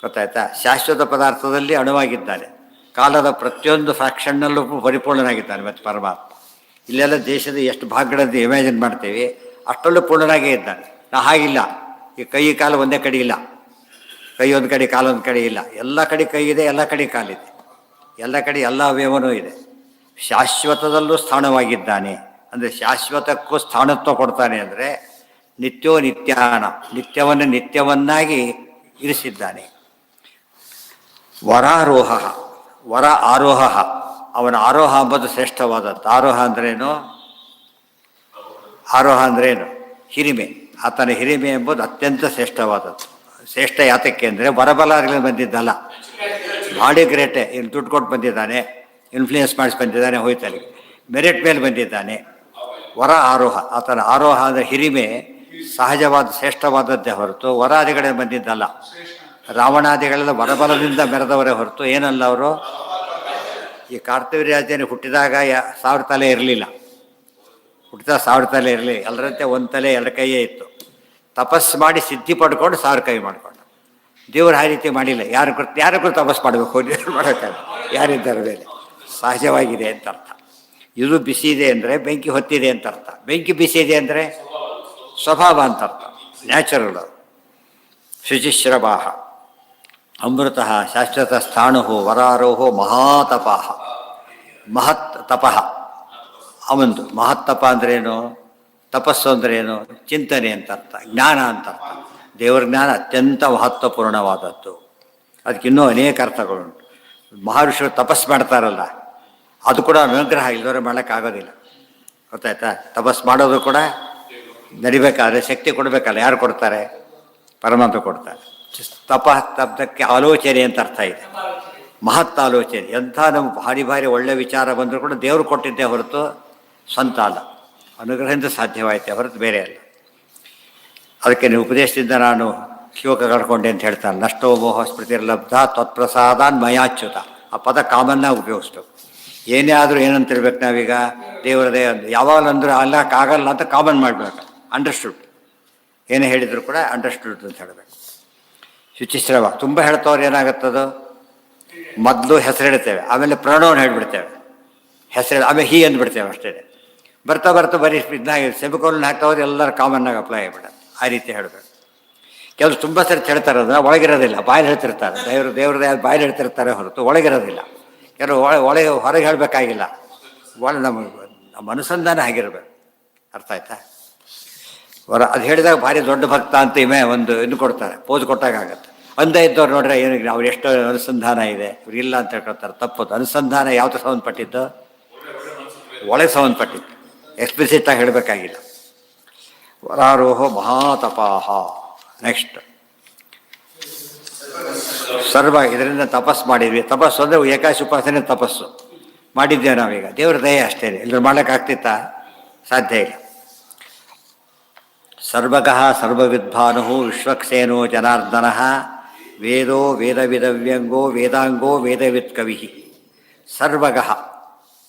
ಗೊತ್ತಾಯ್ತಾ? ಶಾಶ್ವತ ಪದಾರ್ಥದಲ್ಲಿ ಅಣುವಾಗಿದ್ದಾನೆ, ಕಾಲದ ಪ್ರತಿಯೊಂದು ಫ್ರಾಕ್ಷನ್ನಲ್ಲೂ ಪರಿಪೂರ್ಣನಾಗಿದ್ದಾನೆ. ಮತ್ತು ಪರಮಾತ್ಮ ಇಲ್ಲೆಲ್ಲ ದೇಶದ ಎಷ್ಟು ಭಾಗಗಳನ್ನು ಇಮ್ಯಾಜಿನ್ ಮಾಡ್ತೀವಿ, ಅಷ್ಟರಲ್ಲೂ ಪೂರ್ಣನಾಗೇ ಇದ್ದಾನೆ. ನಾ ಹಾಗಿಲ್ಲ, ಈ ಕೈ ಕಾಲು ಒಂದೇ ಕಡೆ ಇಲ್ಲ, ಕೈ ಒಂದು ಕಡೆ ಕಾಲೊಂದು ಕಡೆ ಇಲ್ಲ, ಎಲ್ಲ ಕಡೆ ಕೈ ಇದೆ, ಎಲ್ಲ ಕಡೆ ಕಾಲಿದೆ, ಎಲ್ಲ ಕಡೆ ಎಲ್ಲ ಅವಯವನೂ ಇದೆ. ಶಾಶ್ವತದಲ್ಲೂ ಸ್ಥಾನವಾಗಿದ್ದಾನೆ ಅಂದರೆ ಶಾಶ್ವತಕ್ಕೂ ಸ್ಥಾನತ್ವ ಕೊಡ್ತಾನೆ. ಅಂದರೆ ನಿತ್ಯೋ ನಿತ್ಯಾನ, ನಿತ್ಯವನ್ನು ನಿತ್ಯವನ್ನಾಗಿ ಇರಿಸಿದ್ದಾನೆ. ವರಾರೋಹ, ವರ ಆರೋಹ, ಅವನ ಆರೋಹ ಎಂಬುದು ಶ್ರೇಷ್ಠವಾದದ್ದು. ಆರೋಹ ಅಂದ್ರೇನು? ಆರೋಹ ಅಂದ್ರೇನು? ಹಿರಿಮೆ. ಆತನ ಹಿರಿಮೆ ಎಂಬುದು ಅತ್ಯಂತ ಶ್ರೇಷ್ಠವಾದದ್ದು. ಶ್ರೇಷ್ಠ ಯಾತಕ್ಕೆ ಅಂದರೆ ಬರಬಲಾರಿಗಳು ಬಂದಿದ್ದಲ್ಲ, ಬಾಡಿ ಗ್ರೇಟೆ. ಇಲ್ಲಿ ದುಡ್ಡು ಕೊಟ್ಟು ಬಂದಿದ್ದಾನೆ, ಇನ್ಫ್ಲೂಯೆನ್ಸ್ ಮಾಡಿಸಿ ಬಂದಿದ್ದಾನೆ, ಹೋಯ್ತಲ್ಲಿ ಮೆರಿಟ್ ಮೇಲೆ ಬಂದಿದ್ದಾನೆ. ವರ ಆರೋಹ, ಆತನ ಆರೋಹ ಅಂದರೆ ಹಿರಿಮೆ ಸಹಜವಾದ ಶ್ರೇಷ್ಠವಾದದ್ದೇ ಹೊರತು ವರಾದಿಗಳೇ ಬಂದಿದ್ದಲ್ಲ. ರಾವಣಾದಿಗಳೆಲ್ಲ ವರಬಲದಿಂದ ಮೆರೆದವರೇ ಹೊರತು ಏನಲ್ಲ ಅವರು. ಈ ಕಾರ್ತವೀರ್ಯಾರ್ಜುನ ಹುಟ್ಟಿದಾಗ 1000 ತಲೆ ಇರಲಿಲ್ಲ, ಹುಟ್ಟಿದ 1000 ತಲೆ ಇರಲಿ, ಎಲ್ಲರಂತೆ ಒಂದು ತಲೆ 2 ಕೈಯೇ ಇತ್ತು. ತಪಸ್ಸು ಮಾಡಿ ಸಿದ್ಧಿ ಪಡ್ಕೊಂಡು 1000 ಕೈ ಮಾಡಿಕೊಂಡು. ದೇವರು ಆ ರೀತಿ ಮಾಡಿಲ್ಲ. ಯಾರು ತಪಸ್ಸು ಮಾಡಬೇಕು? ದೇವರು ಮಾಡೋಕ್ಕಾಗ, ಯಾರಿದ್ದಾರೆ ಮೇಲೆ? ಸಹಜವಾಗಿದೆ ಅಂತ ಅರ್ಥ. ಇದು ಬಿಸಿ ಇದೆ ಅಂದರೆ ಬೆಂಕಿ ಹೊತ್ತಿದೆ ಅಂತ ಅರ್ಥ. ಬೆಂಕಿ ಬಿಸಿ ಇದೆ ಅಂದರೆ ಸ್ವಭಾವ ಅಂತ ಅರ್ಥ, ನ್ಯಾಚುರಲ್. ಶುಚಿಶ್ರವಾಹ ಅಮೃತ ಶಾಶ್ವತ ಸ್ಥಾಣು ವರಾರೋಹೋ ಮಹಾತಪಾಹ, ಮಹತ್ ತಪಃ ಅವಂದು. ಮಹತ್ತಪ ಅಂದ್ರೇನು? ತಪಸ್ಸು ಅಂದ್ರೇನು? ಚಿಂತನೆ ಅಂತ ಅರ್ಥ, ಜ್ಞಾನ ಅಂತ ಅರ್ಥ. ದೇವರ ಜ್ಞಾನ ಅತ್ಯಂತ ಮಹತ್ವಪೂರ್ಣವಾದದ್ದು. ಅದಕ್ಕಿನ್ನೂ ಅನೇಕ ಅರ್ಥಗಳುಂಟು. ಮಹರ್ಷಿಗಳು ತಪಸ್ಸು ಮಾಡ್ತಾರಲ್ಲ, ಅದು ಕೂಡ ಅನುಗ್ರಹ, ಇಲ್ಲದವರೆ ಮಾಡೋಕ್ಕಾಗೋದಿಲ್ಲ. ಗೊತ್ತಾಯ್ತಾ? ತಪಸ್ಸು ಮಾಡೋದು ಕೂಡ ನಡಿಬೇಕಾದ್ರೆ ಶಕ್ತಿ ಕೊಡಬೇಕಲ್ಲ. ಯಾರು ಕೊಡ್ತಾರೆ? ಪರಮಾತ್ಮ ಕೊಡ್ತಾರೆ. ತಪಃ ಆಲೋಚನೆ ಅಂತ ಅರ್ಥ ಇದೆ, ಮಹತ್ ಆಲೋಚನೆ. ಎಂಥ ನಮ್ಗೆ ಭಾರಿ ಭಾರಿ ಒಳ್ಳೆ ವಿಚಾರ ಬಂದರೂ ಕೂಡ ದೇವರು ಕೊಟ್ಟಿದ್ದೇ ಹೊರತು ಸ್ವಂತ ಅಲ್ಲ, ಅನುಗ್ರಹದಿಂದ ಸಾಧ್ಯವಾಯಿತೆ ಹೊರತು ಬೇರೆ ಅಲ್ಲ. ಅದಕ್ಕೆ ನೀವು ಉಪದೇಶದಿಂದ ನಾನು ಶ್ಲೋಕ ಕಳ್ಕೊಂಡೆ ಅಂತ ಹೇಳ್ತಾರೆ. ನಷ್ಟೋ ಮೋಹ ಸ್ಮೃತಿರ್ಲಬ್ಧ ತ್ವತ್ಪ್ರಸಾದಾನ್ ಮಯಾಚ್ಯುತ. ಆ ಪದ ಕಾಮನ್ನಾಗಿ ಉಪಯೋಗಿಸ್ಬೇಕು. ಏನೇ ಆದರೂ ಏನಂತಿರ್ಬೇಕು ನಾವೀಗ? ದೇವರದೇ ಯಾವಾಗಲಂದ್ರೆ ಅಲ್ಲಕ್ಕಾಗಲ್ಲ ಅಂತ ಕಾಮನ್ ಮಾಡಬೇಕು. ಅಂಡರ್ಸ್ಟುಡ್, ಏನೇ ಹೇಳಿದ್ರು ಕೂಡ ಅಂಡರ್ಸ್ಟುಡ್ ಅಂತ ಹೇಳಬೇಕು. ಶುಚಿಶ್ರವ ತುಂಬ ಹೇಳ್ತವ್ರು ಏನಾಗುತ್ತದು? ಮೊದಲು ಹೆಸರು ಹೇಳ್ತೇವೆ, ಆಮೇಲೆ ಪ್ರಣವನ್ನ ಹೇಳ್ಬಿಡ್ತೇವೆ, ಹೆಸರು ಆಮೇಲೆ ಹೀ ಅಂದ್ಬಿಡ್ತೇವೆ ಅಷ್ಟೇ. ಬರ್ತಾ ಬರ್ತಾ ಬರೀ ಇದನ್ನಾಗಿ ಸೆಮಿಕೋಲನ್ನ ಹಾಕ್ತಾ ಹೋದ್ರೆ ಎಲ್ಲರೂ ಕಾಮನ್ನಾಗಿ ಅಪ್ಲೈ ಆಗಿಬಿಡೋದು. ಆ ರೀತಿ ಹೇಳಬೇಕು. ಕೆಲವರು ತುಂಬ ಸರಿ ಹೇಳ್ತಾರೆ, ಅದನ್ನು ಒಳಗಿರೋದಿಲ್ಲ, ಬಾಯಲ್ಲಿ ಹೇಳ್ತಿರ್ತಾರೆ. ದೇವ್ರದೇ ಬಾಯಲ್ಲಿ ಹೇಳ್ತಿರ್ತಾರೆ ಹೊರತು ಒಳಗಿರೋದಿಲ್ಲ. ಕೆಲವು ಒಳಗೆ ಹೊರಗೆ ಹೇಳಬೇಕಾಗಿಲ್ಲ, ನಮ್ಮ ಅನುಸಂಧಾನ ಆಗಿರಬೇಕು. ಅರ್ಥ ಆಯ್ತಾ? ಅದು ಹೇಳಿದಾಗ ಭಾರಿ ದೊಡ್ಡ ಭಕ್ತ ಅಂತ ಒಂದು ಇನ್ನು ಕೊಡ್ತಾರೆ, ಪೋಸ್ ಕೊಟ್ಟಾಗ ಆಗುತ್ತೆ. ಒಂದೇ ಇದ್ದವ್ರು ನೋಡ್ರೆ ಏನು ಅವ್ರು ಎಷ್ಟು ಅನುಸಂಧಾನ ಇದೆ, ಇವ್ರಿಲ್ಲ ಅಂತ ಹೇಳ್ಕೊಳ್ತಾರೆ. ತಪ್ಪದು. ಅನುಸಂಧಾನ ಯಾವ್ದು ಸಂಬಂಧಪಟ್ಟಿದ್ದು? ಒಳಗೆ ಸಂಬಂಧಪಟ್ಟಿದ್ದು, ಎಕ್ಸ್ಪ್ಲಿಸಿಟಾಗಿ ಹೇಳಬೇಕಾಗಿಲ್ಲ. ವರಾರೋಹ ಮಹಾತಪಾಹ. ನೆಕ್ಸ್ಟ್ ಸರ್ವ, ಇದರಿಂದ ತಪಸ್ಸು ಮಾಡಿದ್ವಿ. ತಪಸ್ಸು ಅಂದರೆ ಏಕಾಶಿ ಉಪಾಸನೆ ತಪಸ್ಸು ಮಾಡಿದ್ದೇವೆ ನಾವೀಗ. ದೇವ್ರ ದಯೆ ಅಷ್ಟೇ, ಇಲ್ಲರೂ ಮಾಡೋಕ್ಕಾಗ್ತಿತ್ತಾ? ಸಾಧ್ಯ ಇಲ್ಲ. ಸರ್ವಗಃ ಸರ್ವವಿದ್ವಾನು ವಿಶ್ವಕ್ಸೇನೋ ಜನಾರ್ದನ ವೇದೋ ವೇದವಿದವ್ಯಂಗೋ ವೇದಾಂಗೋ ವೇದವಿತ್ ಕವಿ. ಸರ್ವಗಃ,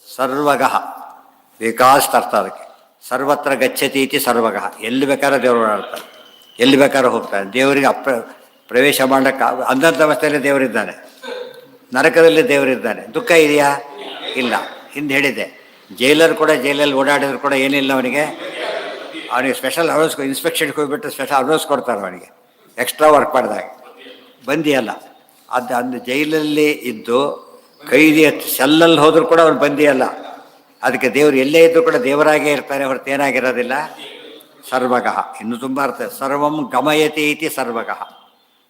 ಸರ್ವಗಃ ಬೇಕಾಷ್ಟು ಅರ್ಥ ಅದಕ್ಕೆ. ಸರ್ವತ್ರ ಗಚ್ಚತಿ ಇತಿ ಸರ್ವಗಃ. ಎಲ್ಲಿ ಬೇಕಾದ್ರೆ ದೇವರು ಓಡಾಡ್ತಾರೆ, ಎಲ್ಲಿ ಬೇಕಾದ್ರೆ ಹೋಗ್ತಾರೆ. ದೇವರಿಗೆ ಪ್ರವೇಶ ಮಾಡೋಕ್ಕೆ ಅಂಧಂಥ ಅವಸ್ಥೆಯಲ್ಲಿ ದೇವರಿದ್ದಾನೆ, ನರಕದಲ್ಲಿ ದೇವರಿದ್ದಾನೆ. ದುಃಖ ಇದೆಯಾ? ಇಲ್ಲ. ಹಿಂದೆ ಹೇಳಿದೆ, ಜೈಲರ್ ಕೂಡ ಜೈಲಲ್ಲಿ ಓಡಾಡಿದ್ರು ಕೂಡ ಏನಿಲ್ಲ ಅವನಿಗೆ ಸ್ಪೆಷಲ್ ಅಲೋನ್ಸ್, ಇನ್ಸ್ಪೆಕ್ಷನ್ಗೆ ಹೋಗ್ಬಿಟ್ಟು ಸ್ಪೆಷಲ್ ಅಲೋನ್ಸ್ ಕೊಡ್ತಾರೆ ಅವನಿಗೆ, ಎಕ್ಸ್ಟ್ರಾ ವರ್ಕ್ ಮಾಡಿದಾಗ. ಬಂದಿಯಲ್ಲ ಅದು ಜೈಲಲ್ಲಿ ಇದ್ದು ಕೈದಿ ಸೆಲ್ಲಲ್ಲಿ ಹೋದರೂ ಕೂಡ ಅವನು ಬಂದಿಯಲ್ಲ. ಅದಕ್ಕೆ ದೇವರು ಎಲ್ಲೇ ಇದ್ದರೂ ಕೂಡ ದೇವರಾಗೇ ಇರ್ತಾರೆ ಹೊರತು ಏನಾಗಿರೋದಿಲ್ಲ. ಸರ್ವಗಃ ಇನ್ನೂ ತುಂಬ ಅರ್ಥ. ಸರ್ವಂ ಗಮಯತಿ ಇತಿ ಸರ್ವಗಃ,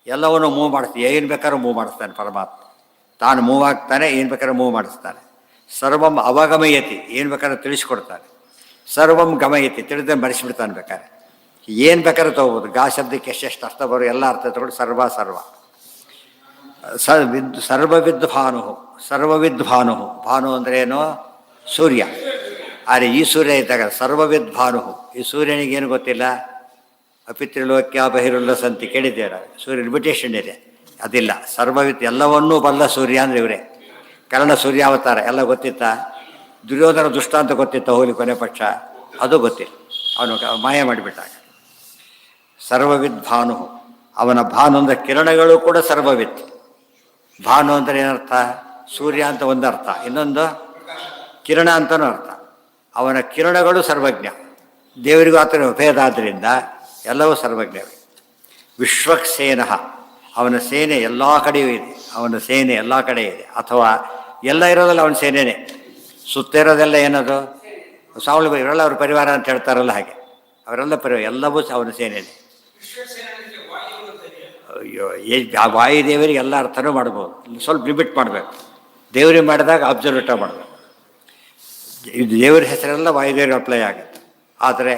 ಎಲ್ಲವನ್ನು ಮೂವ್ ಮಾಡಿಸ್ತೀವಿ, ಏನು ಬೇಕಾದ್ರೂ ಮೂವ್ ಮಾಡಿಸ್ತಾನೆ ಪರಮಾತ್ಮ. ತಾನು ಮೂವ್ ಆಗ್ತಾನೆ, ಏನು ಬೇಕಾದ್ರೂ ಮೂವ್ ಮಾಡಿಸ್ತಾನೆ. ಸರ್ವಂ ಅವಗಮಯತಿ, ಏನು ಬೇಕಾದ್ರೂ ತಿಳಿಸ್ಕೊಡ್ತಾನೆ. ಸರ್ವಂ ಗಮಯತಿ, ತಿಳಿದ್ರೆ ಮರೆಸಿಬಿಡ್ತಾನೆ ಬೇಕಾದ್ರೆ. ಏನು ಬೇಕಾದ್ರೂ ತೊಗೋಬೋದು. ಗಾ ಶಬ್ದಕ್ಕೆ ಎಷ್ಟೆಷ್ಟು ಅರ್ಥ ಬರೋ ಎಲ್ಲ ಅರ್ಥ ತಗೊಂಡು ಸರ್ವ ಸರ್ವ. ಸರ್ವವಿದ್ ಭಾನು, ಸರ್ವವಿದ್ ಭಾನು. ಭಾನು ಅಂದರೆ ಏನು? ಸೂರ್ಯ. ಆದರೆ ಈ ಸೂರ್ಯ ಇದ್ದಾಗ ಸರ್ವವಿದ್ ಭಾನು. ಈ ಸೂರ್ಯನಿಗೇನು ಗೊತ್ತಿಲ್ಲ. ಅಪಿತೃಲೋಕ್ಯ ಬಹಿರುಲ್ಲ ಸಂತಿ ಕೇಳಿದ್ದೇವೆ. ಸೂರ್ಯ ಲಿಮಿಟೇಷನ್ ಇದೆ, ಅದಿಲ್ಲ. ಸರ್ವವಿದ್ ಎಲ್ಲವನ್ನೂ ಬಲ್ಲ ಸೂರ್ಯ ಅಂದರೆ ಇವರೇ. ಕರ್ಣ ಸೂರ್ಯಾವತಾರ ಎಲ್ಲ ಗೊತ್ತಿತ್ತಾ? ದುರ್ಯೋಧನ ದುಷ್ಟ ಅಂತ ಗೊತ್ತಿತ್ತ ಹೋಲಿ ಕೊನೆ ಪಕ್ಷ? ಅದು ಗೊತ್ತಿಲ್ಲ, ಅವನು ಮಾಯ ಮಾಡಿಬಿಟ್ಟಾಗ. ಸರ್ವವಿದ್ ಭಾನು, ಅವನ ಭಾನು ಅಂದರೆ ಕಿರಣಗಳು ಕೂಡ ಸರ್ವವಿತ್. ಭಾನು ಅಂದರೆ ಏನರ್ಥ? ಸೂರ್ಯ ಅಂತ ಒಂದು ಅರ್ಥ, ಇನ್ನೊಂದು ಕಿರಣ ಅಂತಲೂ ಅರ್ಥ. ಅವನ ಕಿರಣಗಳು ಸರ್ವಜ್ಞ. ದೇವರಿಗೂ ಆತನ ಭೇದ ಆದ್ದರಿಂದ ಎಲ್ಲವೂ ಸರ್ವಜ್ಞವೇ. ವಿಶ್ವಕ್ಸೇನ, ಅವನ ಸೇನೆ ಎಲ್ಲ ಕಡೆಯೂ ಇದೆ. ಅವನ ಸೇನೆ ಎಲ್ಲ ಕಡೆ ಇದೆ, ಅಥವಾ ಎಲ್ಲ ಇರೋದಲ್ಲ ಅವನ ಸೇನೆಯೇ. ಸುತ್ತಿರೋದೆಲ್ಲ ಏನದು? ಸಾವಳು ಇವರೆಲ್ಲ ಅವ್ರ ಪರಿವಾರ ಅಂತ ಹೇಳ್ತಾರಲ್ಲ, ಹಾಗೆ ಅವರೆಲ್ಲ ಪರಿವಾರ, ಎಲ್ಲವೂ ಅವನ ಸೇನೆಯೇ. ಅಯ್ಯೋ, ವಾಯುದೇವರಿಗೆ ಎಲ್ಲ ಅರ್ಥನೂ ಮಾಡ್ಬೋದು, ಸ್ವಲ್ಪ ಲಿಮಿಟ್ ಮಾಡಬೇಕು. ದೇವರಿಗೆ ಮಾಡಿದಾಗ ಅಬ್ಸಲ್ಯೂಟಾಗಿ ಮಾಡಬೇಕು. ಇದು ದೇವರ ಹೆಸರೆಲ್ಲ ವಾಯುದೇವರಿಗೆ ಅಪ್ಲೈ ಆಗುತ್ತೆ, ಆದರೆ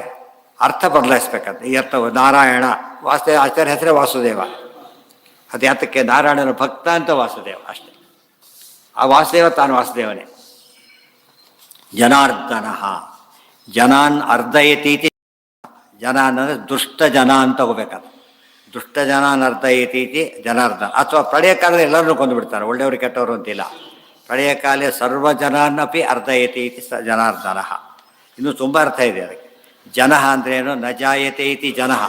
ಅರ್ಥ ಬದಲಾಯಿಸ್ಬೇಕಂತ. ಈ ಅರ್ಥ ನಾರಾಯಣ, ವಾಸುದೇವ ಆಚಾರ್ಯ ಹೆಸರೇ ವಾಸುದೇವ. ಅದು ಯಾತಕ್ಕೆ? ನಾರಾಯಣನ ಭಕ್ತ ಅಂತ ವಾಸುದೇವ ಅಷ್ಟೇ. ಆ ವಾಸುದೇವ ತಾನು ವಾಸುದೇವನೇ. ಜನಾರ್ದನ, ಜನಾನ್ ಅರ್ಧಯತೀತಿ. ಜನ ಅಂದರೆ ದುಷ್ಟ ಜನ ಅಂತ ಹೋಗ್ಬೇಕಾದ್ರೆ, ದುಷ್ಟ ಜನಾನ್ ಅರ್ಧಯತೀತಿ ಜನಾರ್ದನ. ಅಥವಾ ಪ್ರಳಯ ಕಾಲದಲ್ಲಿ ಎಲ್ಲರನ್ನೂ ಕೊಂದುಬಿಡ್ತಾರೆ, ಒಳ್ಳೆಯವರು ಕೆಟ್ಟವರು ಅಂತಿಲ್ಲ. ಪ್ರಳಯ ಕಾಲೇ ಸರ್ವ ಜನಾನ್ನಪಿ ಅರ್ಧಯತಿ ಇತಿ ಜನಾರ್ದನ. ಇನ್ನೂ ತುಂಬ ಅರ್ಥ ಇದೆ ಅದಕ್ಕೆ. ಜನಃ ಅಂದ್ರೇನು? ನ ಜಾಯತೆ ಇತಿ ಜನಃ,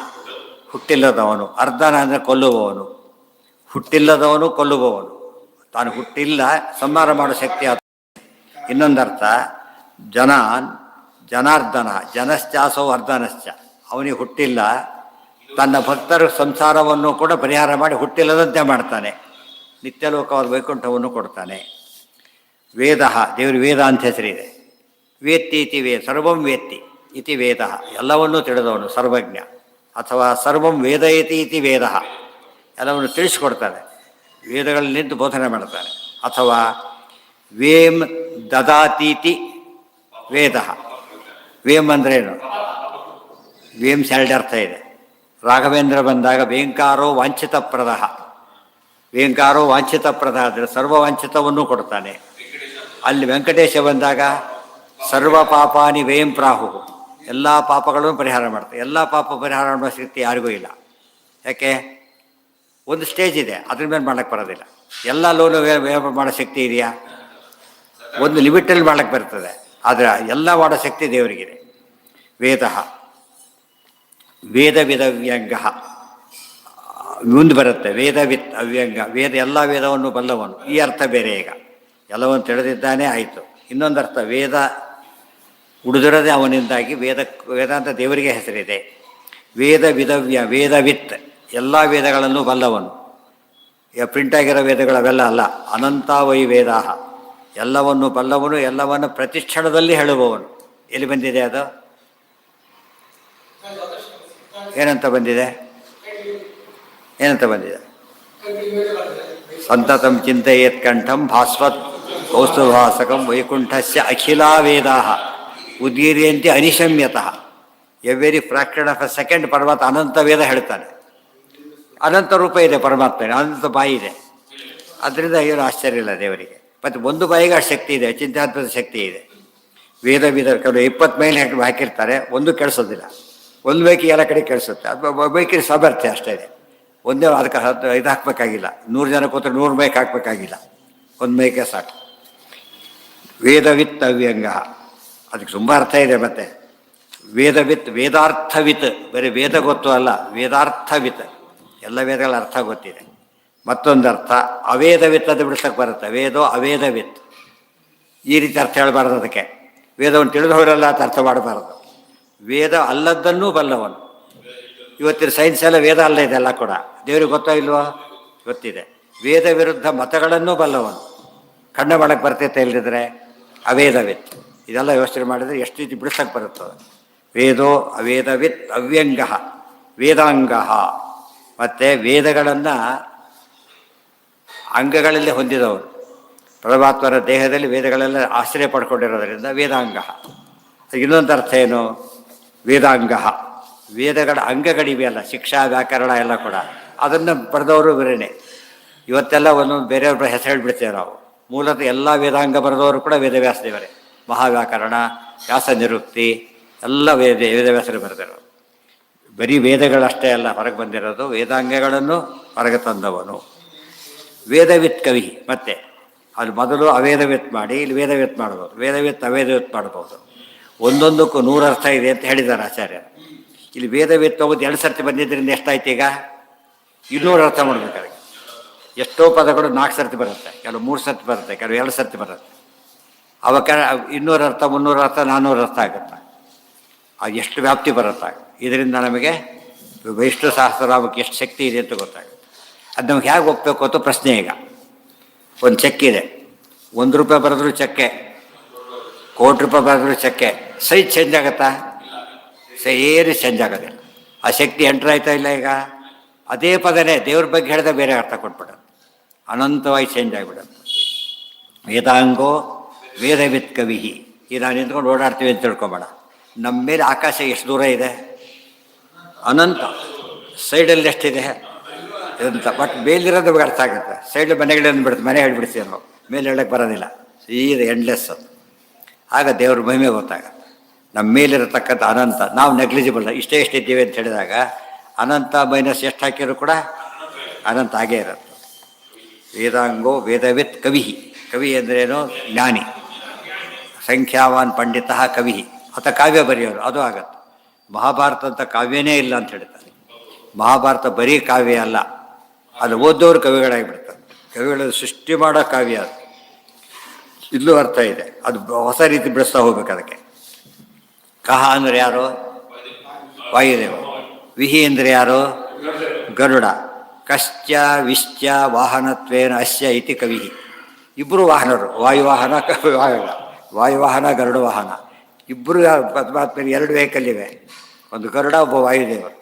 ಹುಟ್ಟಿಲ್ಲದವನು. ಅರ್ಧನ ಅಂದರೆ ಕೊಲ್ಲುವವನು, ಹುಟ್ಟಿಲ್ಲದವನು ಕೊಲ್ಲುವವನು. ತಾನು ಹುಟ್ಟಿಲ್ಲ, ಸಂಹಾರ ಮಾಡೋ ಶಕ್ತಿ ಆತ. ಇನ್ನೊಂದರ್ಥ ಜನಾನ್ ಜನಾರ್ದನ, ಜನಶ್ಚಾಸೋ ಅರ್ಧನಶ್ಚ. ಅವನಿಗೆ ಹುಟ್ಟಿಲ್ಲ, ತನ್ನ ಭಕ್ತರ ಸಂಸಾರವನ್ನು ಕೂಡ ಪರಿಹಾರ ಮಾಡಿ ಹುಟ್ಟಿಲ್ಲದಂತೆ ಮಾಡ್ತಾನೆ. ನಿತ್ಯಲೋಕವಾದ ವೈಕುಂಠವನ್ನು ಕೊಡ್ತಾನೆ. ವೇದ, ದೇವರು ವೇದ ಅಂತ ಹೆಸರಿದೆ. ವೇತ್ತಿ ಇತಿ ವೇದ, ಸರ್ವಂ ವೇತ್ತಿ ಇತಿ ವೇದ, ಎಲ್ಲವನ್ನೂ ತಿಳಿದವನು ಸರ್ವಜ್ಞ. ಅಥವಾ ಸರ್ವಂ ವೇದಯತಿ ಇತಿ ವೇದ, ಎಲ್ಲವನ್ನು ತಿಳಿಸ್ಕೊಡ್ತಾನೆ, ವೇದಗಳಲ್ಲಿ ನಿಂತು ಬೋಧನೆ ಮಾಡ್ತಾನೆ. ಅಥವಾ ವೇಮ್ ದದಾತೀತಿ ವೇದ. ವೇಮ್ ಅಂದ್ರೇನು? ವೇಮ್ಸ್ ಎರಡು ಅರ್ಥ ಇದೆ. ರಾಘವೇಂದ್ರ ಬಂದಾಗ ವೇಂಕಾರೋ ವಾಂಛಿತಪ್ರದ, ವೇಂಕಾರೋ ವಾಂಛಿತಪ್ರದ ಅಂದರೆ ಸರ್ವವಾಂಛಿತವನ್ನು ಕೊಡ್ತಾನೆ. ಅಲ್ಲಿ ವೆಂಕಟೇಶ ಬಂದಾಗ ಸರ್ವ ಪಾಪಾನಿ ವೇಂ ಪ್ರಾಹು, ಎಲ್ಲ ಪಾಪಗಳನ್ನು ಪರಿಹಾರ ಮಾಡ್ತಾರೆ. ಎಲ್ಲ ಪಾಪ ಪರಿಹಾರ ಮಾಡೋ ಶಕ್ತಿ ಯಾರಿಗೂ ಇಲ್ಲ. ಯಾಕೆ? ಒಂದು ಸ್ಟೇಜ್ ಇದೆ, ಅದ್ರ ಮೇಲೆ ಮಾಡೋಕ್ಕೆ ಬರೋದಿಲ್ಲ. ಎಲ್ಲ ಲೋನು ಮಾಡೋ ಶಕ್ತಿ ಇದೆಯಾ? ಒಂದು ಲಿಮಿಟಲ್ಲಿ ಮಾಡೋಕ್ಕೆ ಬರ್ತದೆ, ಆದರೆ ಎಲ್ಲ ಮಾಡೋ ಶಕ್ತಿ ದೇವರಿಗಿದೆ. ವೇದ, ವೇದವಿದ ಅವ್ಯಂಗ ಮುಂದೆ ಬರುತ್ತೆ. ವೇದವಿತ್ ಅವ್ಯಂಗ, ವೇದ ಎಲ್ಲ ವೇದವನ್ನು ಬಲ್ಲವನು. ಈ ಅರ್ಥ ಬೇರೆ. ಈಗ ಎಲ್ಲವನ್ನು ತಿಳಿದಿದ್ದಾನೆ ಆಯಿತು. ಇನ್ನೊಂದು ಅರ್ಥ, ವೇದ ಉಳಿದಿರೋದೇ ಅವನಿಂದಾಗಿ. ವೇದ ಅಂತ ದೇವರಿಗೆ ಹೆಸರಿದೆ. ವೇದ ವಿಧವ್ಯ, ವೇದವಿತ್, ಎಲ್ಲ ವೇದಗಳನ್ನು ಬಲ್ಲವನು. ಈಗ ಪ್ರಿಂಟಾಗಿರೋ ವೇದಗಳು ಅವೆಲ್ಲ ಅಲ್ಲ. ಅನಂತ ವೈ ವೇದಾಹ, ಎಲ್ಲವನ್ನು ಬಲ್ಲವನು, ಎಲ್ಲವನ್ನು ಪ್ರತಿಷ್ಠಣದಲ್ಲಿ ಹೇಳುವವನು. ಎಲ್ಲಿ ಬಂದಿದೆ ಅದು? ಏನಂತ ಬಂದಿದೆ? ಏನಂತ ಬಂದಿದೆ? ಸಂತತಂ ಚಿಂತೆಯೇತ್ ಕಂಠಂ ಭಾಸ್ವತ್ ಕೌಸ್ತುಭಾಸಕಂ ವೈಕುಂಠಸ್ಯ ಅಖಿಲಾ ವೇದಾಹ ಉದ್ಗೀರ್ಯಂತೆ ಅನಿಶಮ್ಯತಃ. Every fraction of a second ಪರಮಾತ್ಮ ಅನಂತ ವೇದ ಹೇಳ್ತಾನೆ. ಅನಂತ ರೂಪ ಇದೆ ಪರಮಾತ್ಮನಿಗೆ, ಅನಂತ ಬಾಯಿ ಇದೆ. ಅದರಿಂದ ಏನು ಆಶ್ಚರ್ಯ ಇಲ್ಲ ದೇವರಿಗೆ. ಮತ್ತು ಒಂದು ಬಾಯಿಗೆ ಆ ಶಕ್ತಿ ಇದೆ, ಚಿಂತಾತ್ಮದ ಶಕ್ತಿ ಇದೆ. ವೇದ ಕೆಲವು 20 ಮೈಲ್ ಹಾಕಿರ್ತಾರೆ, ಒಂದು ಕೇಳಿಸೋದಿಲ್ಲ. ಒಂದು ಬೈಕಿ ಎಲ್ಲ ಕಡೆ ಕೇಳಿಸುತ್ತೆ. ಅದು ಬೈಕಿನ ಸಾಮರ್ಥ್ಯ ಅಷ್ಟೇ ಇದೆ. ಒಂದೇ ಅದಕ್ಕೆ ಇದು ಹಾಕಬೇಕಾಗಿಲ್ಲ. 100 ಜನ ಕೂತ್ರೆ 100 ಮೈಕ್ ಹಾಕಬೇಕಾಗಿಲ್ಲ, ಒಂದು ಮೈಕೆ ಸಾಕು. ವೇದವಿತ್ ಅವ್ಯಂಗ, ಅದಕ್ಕೆ ತುಂಬ ಅರ್ಥ ಇದೆ. ಮತ್ತು ವೇದವಿತ್, ವೇದಾರ್ಥವಿತ್, ಬರೀ ವೇದ ಗೊತ್ತು ಅಲ್ಲ, ವೇದಾರ್ಥವಿತ್, ಎಲ್ಲ ವೇದಗಳ ಅರ್ಥ ಗೊತ್ತಿದೆ. ಮತ್ತೊಂದು ಅರ್ಥ ಅವೇದವಿತ್ ಅದು ಬಿಡಿಸೋಕ್ಕೆ ಬರುತ್ತೆ. ವೇದೋ ಅವೇದವಿತ್ ಈ ರೀತಿ ಅರ್ಥ ಹೇಳಬಾರ್ದು. ಅದಕ್ಕೆ ವೇದವನ್ನು ತಿಳಿದವರೆಲ್ಲ ಅಂತ ಅರ್ಥ ಮಾಡಬಾರ್ದು. ವೇದ ಅಲ್ಲದ್ದನ್ನೂ ಬಲ್ಲವನು. ಇವತ್ತಿನ ಸೈನ್ಸ್ ಎಲ್ಲ ವೇದ ಅಲ್ಲ, ಇದೆಲ್ಲ ಕೂಡ ದೇವ್ರಿಗೆ ಗೊತ್ತೋ ಇಲ್ವೋ? ಗೊತ್ತಿದೆ. ವೇದ ವಿರುದ್ಧ ಮತಗಳನ್ನೂ ಬಲ್ಲವನು. ಕಣ್ಣು ಮಾಡಕ್ಕೆ ಬರ್ತೈತೆ ಇಲ್ಲದಿದ್ರೆ ಅವೇದವಿತ್. ಇದೆಲ್ಲ ಯೋಚನೆ ಮಾಡಿದರೆ ಎಷ್ಟು ರೀತಿ ಬಿಡಿಸೋಕ್ಕೆ ಬರುತ್ತದೆ. ವೇದೋ ಅವೇದವಿತ್ ಅವ್ಯಂಗ ವೇದಾಂಗ. ಮತ್ತು ವೇದಗಳನ್ನು ಅಂಗಗಳಲ್ಲಿ ಹೊಂದಿದವರು. ಪರಮಾತ್ಮರ ದೇಹದಲ್ಲಿ ವೇದಗಳೆಲ್ಲ ಆಶ್ರಯ ಪಡ್ಕೊಂಡಿರೋದರಿಂದ ವೇದಾಂಗ. ಇನ್ನೊಂದು ಅರ್ಥ ಏನು? ವೇದಾಂಗ ವೇದಗಳ ಅಂಗಗಳಿವೆಯಲ್ಲ, ಶಿಕ್ಷಾ ವ್ಯಾಕರಣ ಎಲ್ಲ ಕೂಡ ಅದನ್ನು ಬರೆದವರು ಬೇರೆಯೇ. ಇವತ್ತೆಲ್ಲ ಒಂದೊಂದು ಬೇರೆಯವ್ರ ಹೆಸರು ಹೇಳಿಬಿಡ್ತೇವೆ ನಾವು. ಮೂಲತಃ ಎಲ್ಲ ವೇದಾಂಗ ಬರೆದವರು ಕೂಡ ವೇದವ್ಯಾಸ ದೇವರೇ. ಮಹಾವ್ಯಾಕರಣ, ವ್ಯಾಸ ನಿರುಕ್ತಿ ಎಲ್ಲ ವೇದವ್ಯಾಸರು ಬರೆದಿರೋರು. ಬರೀ ವೇದಗಳಷ್ಟೇ ಅಲ್ಲ ಹೊರಗೆ ಬಂದಿರೋದು, ವೇದಾಂಗಗಳನ್ನು ಹೊರಗೆ ತಂದವನು. ವೇದವಿತ್ ಕವಿ. ಮತ್ತೆ ಅಲ್ಲಿ ಮೊದಲು ಅವೇದವಿತ್ ಮಾಡಿ ಇಲ್ಲಿ ವೇದವಿತ್ ಮಾಡ್ಬೋದು. ವೇದವಿತ್ ಅವೇದವಿತ್ ಮಾಡ್ಬೋದು. ಒಂದೊಂದಕ್ಕೂ 100 ಅರ್ಥ ಇದೆ ಅಂತ ಹೇಳಿದ್ದಾರೆ ಆಚಾರ್ಯರು. ಇಲ್ಲಿ ವೇದವಿತ್ ಹೋಗೋದು 2 ಸರ್ತಿ ಬಂದಿದ್ದರಿಂದ ಎಷ್ಟಾಯ್ತು ಈಗ? 200 ಅರ್ಥ ಮಾಡಬೇಕಾದ್ರೆ ಎಷ್ಟೋ ಪದಗಳು 4 ಸರ್ತಿ ಬರುತ್ತೆ, ಕೆಲವು 3 ಸರ್ತಿ ಬರುತ್ತೆ, ಕೆಲವು 2 ಸರ್ತಿ ಬರುತ್ತೆ. ಅವಾಗ 200 ಅರ್ಥ, 300 ಅರ್ಥ, 400 ಅರ್ಥ ಆಗುತ್ತೆ. ಅದು ಎಷ್ಟು ವ್ಯಾಪ್ತಿ ಬರುತ್ತೆ. ಇದರಿಂದ ನಮಗೆ ವಿಷ್ಣು ಸಹಸ್ರನಾಮಕ್ಕೆ ಎಷ್ಟು ಶಕ್ತಿ ಇದೆ ಅಂತ ಗೊತ್ತಾಗುತ್ತೆ. ಅದು ನಮ್ಗೆ ಹೇಗೆ ಒಪ್ಪಬೇಕು ಅಂತ ಪ್ರಶ್ನೆ. ಈಗ ಒಂದು ಚೆಕ್ ಇದೆ, 1 ರೂಪಾಯಿ ಬರೆದ್ರು ಚೆಕ್ಕೆ, ₹1,00,00,000 ಬರೆದ್ರು ಚೆಕ್ಕೆ. ಸೈಜ್ ಚೇಂಜ್ ಆಗುತ್ತಾ? ಏನು ಚೇಂಜ್ ಆಗೋದಿಲ್ಲ. ಆ ಶಕ್ತಿ ಎಂಟ್ರ್ ಆಯ್ತಾ ಇಲ್ಲ? ಈಗ ಅದೇ ಪದನೇ ದೇವ್ರ ಬಗ್ಗೆ ಹೇಳಿದ್ರೆ ಬೇರೆ ಅರ್ಥ ಕೊಟ್ಬಿಡೋದು, ಅನಂತವಾಗಿ ಚೇಂಜ್ ಆಗಿಬಿಡೋದು. ವೇದಾಂಗೋ ವೇದವಿತ್ ಕವಿ. ಈಗ ನಾವು ನಿಂತ್ಕೊಂಡು ಓಡಾಡ್ತೀವಿ ಅಂತ ತಿಳ್ಕೊಬೇಡ. ನಮ್ಮ ಮೇಲೆ ಆಕಾಶ ಎಷ್ಟು ದೂರ ಇದೆ? ಅನಂತ. ಸೈಡಲ್ಲಿ ಎಷ್ಟಿದೆ ಅಂತ. ಬಟ್ ಮೇಲಿರೋದು ನಮಗೆ ಅರ್ಥ ಆಗುತ್ತೆ. ಸೈಡ್ ಮನೆಗಳನ್ನು ಬಿಡುತ್ತೆ, ಮನೆ ಹೇಳ್ಬಿಡ್ತೀವಿ ನಾವು, ಮೇಲೆ ಹೇಳಕ್ಕೆ ಬರೋದಿಲ್ಲ. ಇದು ಎಂಡ್ಲೆಸ್ ಅದು. ಆಗ ದೇವ್ರ ಮಹಿಮೆ ಗೊತ್ತಾಗುತ್ತೆ. ನಮ್ಮ ಮೇಲಿರತಕ್ಕಂಥ ಅನಂತ ನಾವು ನೆಗ್ಲಿಜಿಬಲ್, ಇಷ್ಟೇ ಇದ್ದೀವಿ ಅಂತ ಹೇಳಿದಾಗ ಅನಂತ ಮೈನಸ್ ಎಷ್ಟು ಹಾಕಿದ್ರು ಕೂಡ ಅನಂತ ಆಗೇ ಇರುತ್ತೆ. ವೇದಾಂಗೋ ವೇದವಿತ್ ಕವಿ. ಕವಿ ಅಂದ್ರೇನು? ಜ್ಞಾನಿ. ಸಂಖ್ಯಾವಾನ್ ಪಂಡಿತ ಕವಿ. ಅಥವಾ ಕಾವ್ಯ ಬರೆಯೋರು, ಅದು ಆಗತ್ತೆ. ಮಹಾಭಾರತ ಅಂತ ಕಾವ್ಯನೇ ಇಲ್ಲ ಅಂತ ಹೇಳ್ತಾರೆ. ಮಹಾಭಾರತ ಬರೀ ಕಾವ್ಯ ಅಲ್ಲ, ಅದು ಓದೋರು ಕವಿಗಳಾಗಿಬಿಡ್ತಾರೆ. ಕವಿಗಳು ಸೃಷ್ಟಿ ಮಾಡೋ ಕಾವ್ಯ ಅದು. ಇಲ್ಲೂ ಅರ್ಥ ಇದೆ. ಅದು ಹೊಸ ರೀತಿ ಬಿಡಿಸ್ತಾ ಹೋಗ್ಬೇಕು. ಅದಕ್ಕೆ ಕಹ ಅಂದರೆ ಯಾರು? ವಾಯುದೇವ. ವಿಹಿ ಅಂದರೆ ಯಾರು? ಗರುಡ. ಕಶ್ಚ ವಿಶ್ಚ ವಾಹನತ್ವೇನ ಅಸ್ಯ ಇತಿ ಕವಿ. ಇಬ್ಬರು ವಾಹನರು, ವಾಯುವಾಹನ ವಾಯುವಾಹನ ಗರುಡ ವಾಹನ. ಇಬ್ಬರು ಪರಮಾತ್ಮನ 2 ವೆಹಿಕಲ್ ಇವೆ, ಒಂದು ಗರುಡ, ಒಬ್ಬ ವಾಯುದೇವರು.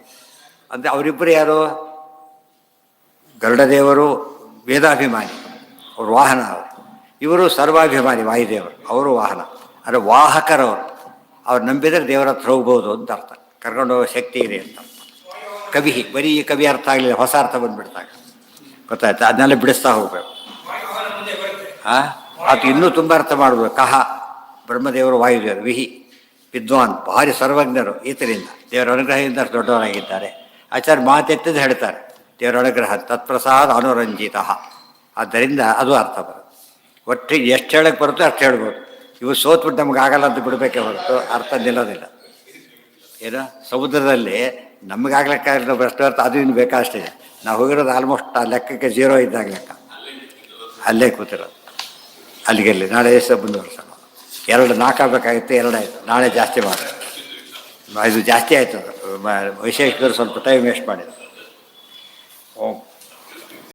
ಅಂದರೆ ಅವರಿಬ್ಬರು ಯಾರು? ಗರುಡದೇವರು ವೇದಾಭಿಮಾನಿ, ಅವರು ವಾಹನ. ಇವರು ಸರ್ವಾಭಿಮಾನಿ ವಾಯುದೇವರು, ಅವರು ವಾಹನ. ಅಂದರೆ ವಾಹಕರವರು. ಅವ್ರು ನಂಬಿದರೆ ದೇವರ ಹತ್ರ ಹೋಗ್ಬೋದು ಅಂತ ಅರ್ಥ. ಕರ್ಕೊಂಡು ಹೋಗೋ ಶಕ್ತಿ ಇದೆ ಅಂತ ಅರ್ಥ. ಕವಿ ಬರೀ ಈ ಕವಿ ಅರ್ಥ ಆಗಲಿಲ್ಲ, ಹೊಸ ಅರ್ಥ ಬಂದುಬಿಡ್ತಾಗ. ಗೊತ್ತಾಯ್ತಾ? ಅದನ್ನೆಲ್ಲ ಬಿಡಿಸ್ತಾ ಹೋಗ್ಬೇಕು. ಅದು ಇನ್ನೂ ತುಂಬ ಅರ್ಥ ಮಾಡಬೇಕು. ಕಹ ಬ್ರಹ್ಮದೇವರು, ವಾಯುದೇವರು. ವಿಹಿ ವಿದ್ವಾನ್, ಭಾರಿ ಸರ್ವಜ್ಞರು. ಈತರಿಂದ ದೇವರ ಅನುಗ್ರಹದಿಂದ ದೊಡ್ಡವರಾಗಿದ್ದಾರೆ. ಆಚಾರ್ಯ ಮಾತೆತ್ತಿದ್ದು ಹೇಳ್ತಾರೆ, ದೇವರ ಅನುಗ್ರಹ ತತ್ಪ್ರಸಾದ ಅನುರಂಜಿತ. ಆದ್ದರಿಂದ ಅದು ಅರ್ಥ ಬರುತ್ತೆ. ಒಟ್ಟಿಗೆ ಎಷ್ಟು ಹೇಳಕ್ಕೆ ಬರುತ್ತೋ ಅಷ್ಟು ಹೇಳ್ಬೋದು. ಇವು ಸೋತ್ಬಿಟ್ಟು ನಮ್ಗೆ ಆಗಲ್ಲ ಅಂತ ಬಿಡಬೇಕೇ ಹೊರತು ಅರ್ಥ ನಿಲ್ಲೋದಿಲ್ಲ. ಏನೋ ಸಮುದ್ರದಲ್ಲಿ ನಮಗಾಗ್ಲಿಕ್ಕಾಗಲ್ಲ ಅಷ್ಟು ಅರ್ಥ, ಅದು ಇನ್ನು ಬೇಕಾಷ್ಟಿದೆ. ನಾವು ಹೋಗಿರೋದು ಆಲ್ಮೋಸ್ಟ್ ಆ ಲೆಕ್ಕಕ್ಕೆ 0 ಇದ್ದಾಗ ಲೆಕ್ಕ. ಅಲ್ಲೇ ಕೂತಿರೋದು. ಅಲ್ಲಿಗೆಲ್ಲಿ ನಾಳೆ ಎಷ್ಟು ಮುಂದುವರ್ಸೋಣ. 4 ಆಗಬೇಕಾಗಿತ್ತು, 2 ಆಯಿತು. ನಾಳೆ ಜಾಸ್ತಿ ಮಾಡಿ. ಇದು ಜಾಸ್ತಿ ಆಯಿತು. ವೈಶೇಷಿಕರು ಸ್ವಲ್ಪ ಟೈಮ್ ವೇಸ್ಟ್ ಮಾಡಿದ್ರು. ಓಂ